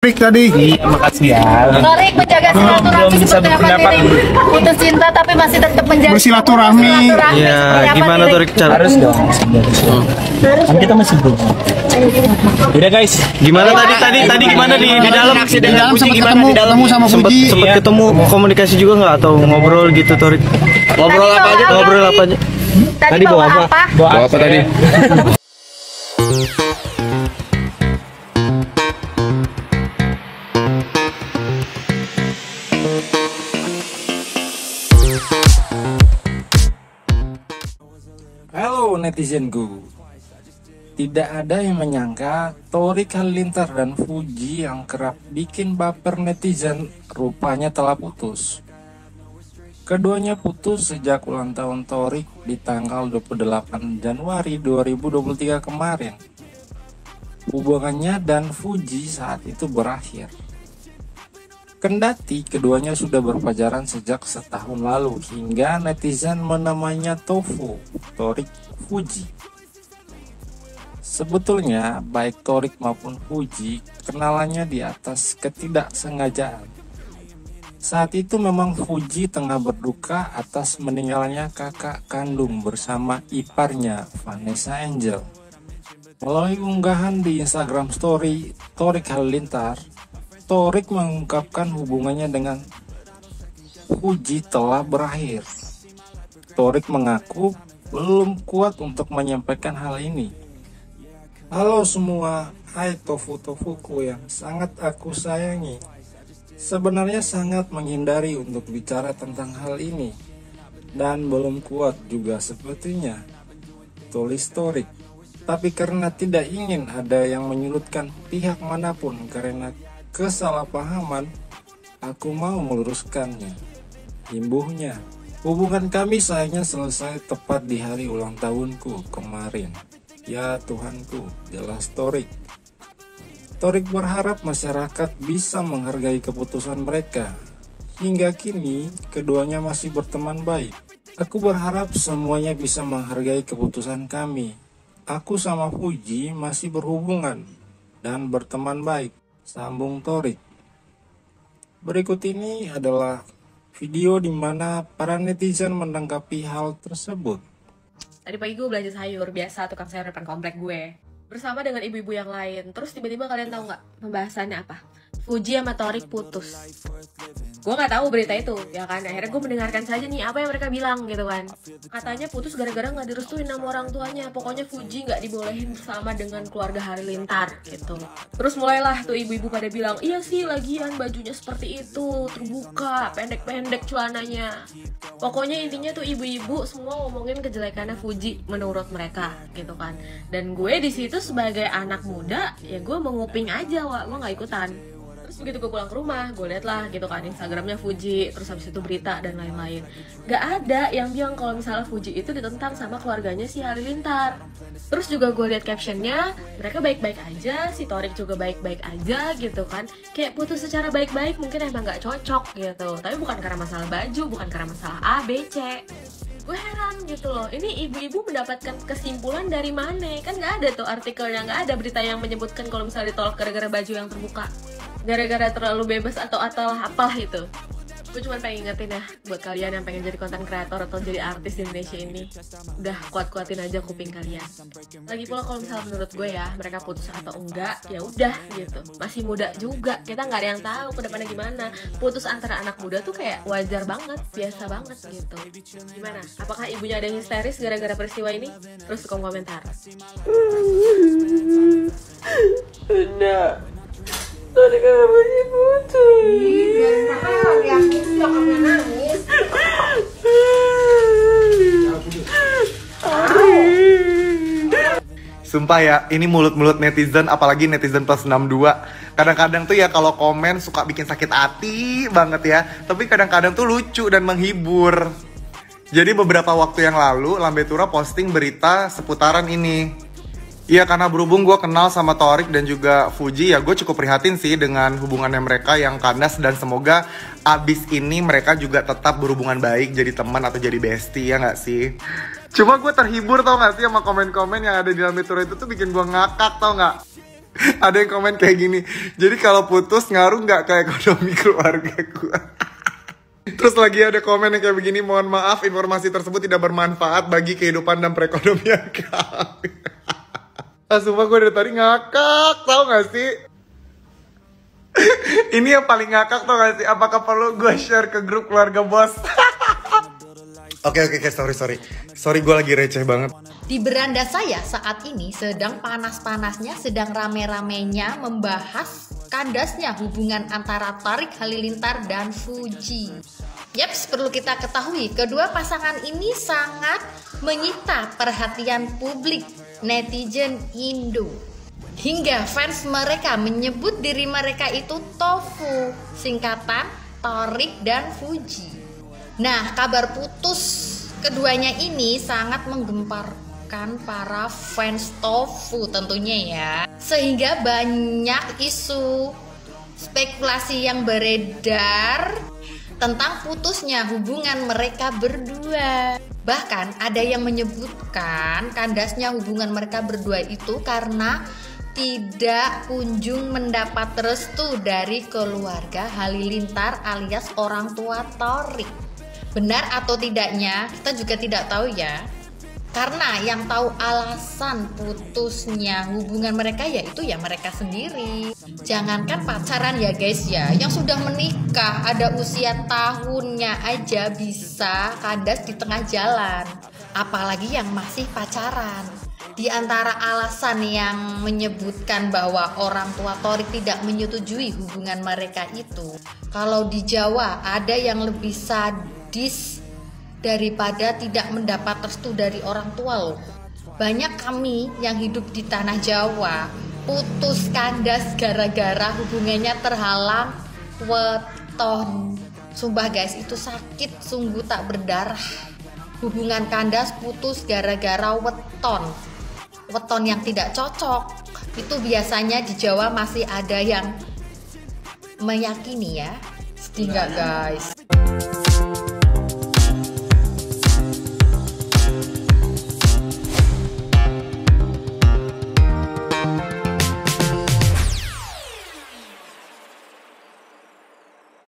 Torik tadi. Iya, makasih ya. Torik menjaga silaturahmi seperti apa nih? Putus cinta tapi masih tetap menjaga bersilaturahmi. Iya, gimana Torik cara? Harus dong. Kan kita masih belum. Udah guys, Gimana tadi gimana di dalam Di dalam sempat ketemu sama Fuji. sempat ketemu komunikasi juga nggak atau ngobrol gitu Torik? Ngobrol apa aja? Ngobrol apa aja? Tadi bawa apa? bawa apa tadi? Halo netizenku. Tidak ada yang menyangka Torik Halilintar dan Fuji yang kerap bikin baper netizen rupanya telah putus. Keduanya putus sejak ulang tahun Torik di tanggal 28 Januari 2023 kemarin. Hubungannya dan Fuji saat itu berakhir. Kendati keduanya sudah berpacaran sejak setahun lalu hingga netizen menamainya Tofu, Torik Fuji. Sebetulnya baik Torik maupun Fuji kenalannya di atas ketidaksengajaan. Saat itu memang Fuji tengah berduka atas meninggalnya kakak kandung bersama iparnya Vanessa Angel. Melalui unggahan di Instagram Story Torik Halilintar, Torik mengungkapkan hubungannya dengan Fuji telah berakhir. Torik mengaku belum kuat untuk menyampaikan hal ini. Halo semua, hai tofu-tofuku yang sangat aku sayangi. Sebenarnya sangat menghindari untuk bicara tentang hal ini. Dan belum kuat juga sepertinya, tulis Torik. Tapi karena tidak ingin ada yang menyudutkan pihak manapun karena kesalahpahaman, aku mau meluruskannya. Imbuhnya, hubungan kami sayangnya selesai tepat di hari ulang tahunku kemarin. Ya Tuhanku, jelas Torik. Torik berharap masyarakat bisa menghargai keputusan mereka. Hingga kini, keduanya masih berteman baik. Aku berharap semuanya bisa menghargai keputusan kami. Aku sama Fuji masih berhubungan dan berteman baik, sambung Torik. Berikut ini adalah video di mana para netizen menanggapi hal tersebut. Tadi pagi gue belanja sayur, biasa tukang sayur depan komplek gue bersama dengan ibu-ibu yang lain. Terus tiba-tiba kalian tahu nggak pembahasannya apa? Fuji sama Torik putus. Gue nggak tahu berita itu, ya kan. Akhirnya gue mendengarkan saja nih apa yang mereka bilang gitu kan. Katanya putus gara-gara nggak direstuin sama orang tuanya. Pokoknya Fuji nggak dibolehin bersama dengan keluarga Halilintar gitu. Terus mulailah tuh ibu-ibu pada bilang, iya sih lagian bajunya seperti itu, terbuka, pendek-pendek celananya. Pokoknya intinya tuh ibu-ibu semua ngomongin kejelekannya Fuji menurut mereka gitu kan. Dan gue di situ sebagai anak muda, ya gue menguping aja, wah gue nggak ikutan. Terus begitu gue pulang ke rumah, gue liat lah gitu kan Instagramnya Fuji, terus habis itu berita dan lain-lain. Gak ada yang bilang kalau misalnya Fuji itu ditentang sama keluarganya si Halilintar. Terus juga gue liat captionnya, mereka baik-baik aja, si Torik juga baik-baik aja gitu kan. Kayak putus secara baik-baik mungkin emang gak cocok gitu. Tapi bukan karena masalah baju, bukan karena masalah A, B, C. Gue heran gitu loh, ini ibu-ibu mendapatkan kesimpulan dari mana? Kan gak ada tuh artikelnya, gak ada berita yang menyebutkan kalau misalnya ditolak gara-gara baju yang terbuka, gara-gara terlalu bebas atau apalah itu. Gue cuma pengen ingetin ya buat kalian yang pengen jadi konten kreator atau jadi artis di Indonesia ini, udah kuat-kuatin aja kuping kalian. Lagi pula kalau misalnya menurut gue ya, mereka putus atau enggak ya udah gitu, masih muda juga, kita nggak ada yang tahu ke depannya gimana. Putus antara anak muda tuh kayak wajar banget, biasa banget gitu. Gimana? Apakah ibunya ada yang histeris gara-gara peristiwa ini? Terus kolom komentar. Enggak. Tadi kenapa sih putus? Sumpah ya, ini mulut-mulut netizen, apalagi netizen plus 62. Kadang-kadang tuh ya kalau komen suka bikin sakit hati banget ya. Tapi kadang-kadang tuh lucu dan menghibur. Jadi beberapa waktu yang lalu, Lambe Tura posting berita seputaran ini. Iya, karena berhubung gue kenal sama Torik dan juga Fuji, ya gue cukup prihatin sih dengan hubungannya mereka yang kandas. Dan semoga abis ini mereka juga tetap berhubungan baik, jadi teman atau jadi bestie, ya gak sih? Cuma gue terhibur tau gak sih sama komen-komen yang ada di dalam Twitter itu tuh bikin gue ngakak tau gak? Ada yang komen kayak gini. Jadi kalau putus ngaruh nggak ke ekonomi keluarga gue? Terus lagi ada komen yang kayak begini. Mohon maaf, informasi tersebut tidak bermanfaat bagi kehidupan dan perekonomian kami. Sumpah gue dari tadi ngakak, tau gak sih? Ini yang paling ngakak tau gak sih? Apakah perlu gue share ke grup keluarga bos? Oke, sorry gue lagi receh banget. Di beranda saya saat ini sedang panas-panasnya, sedang rame-ramenya membahas kandasnya hubungan antara Thorik Halilintar dan Fuji. Yaps, perlu kita ketahui, kedua pasangan ini sangat menyita perhatian publik netizen Indo. Hingga fans mereka menyebut diri mereka itu Tofu, singkatan Thorik dan Fuji. Nah, kabar putus keduanya ini sangat menggemparkan para fans Tofu tentunya ya. Sehingga banyak isu spekulasi yang beredar tentang putusnya hubungan mereka berdua. Bahkan ada yang menyebutkan kandasnya hubungan mereka berdua itu karena tidak kunjung mendapat restu dari keluarga Halilintar alias orang tua Thorik. Benar atau tidaknya kita juga tidak tahu ya. Karena yang tahu alasan putusnya hubungan mereka yaitu ya mereka sendiri. Jangankan pacaran ya guys ya, yang sudah menikah ada usia tahunnya aja bisa kandas di tengah jalan. Apalagi yang masih pacaran. Di antara alasan yang menyebutkan bahwa orang tua Thorik tidak menyetujui hubungan mereka itu, kalau di Jawa ada yang lebih sadis daripada tidak mendapat restu dari orang tua loh. Banyak kami yang hidup di tanah Jawa putus kandas gara-gara hubungannya terhalang weton. Sumpah guys, itu sakit sungguh tak berdarah. Hubungan kandas putus gara-gara weton. Weton yang tidak cocok. Itu biasanya di Jawa masih ada yang meyakini ya. Sedih nggak guys?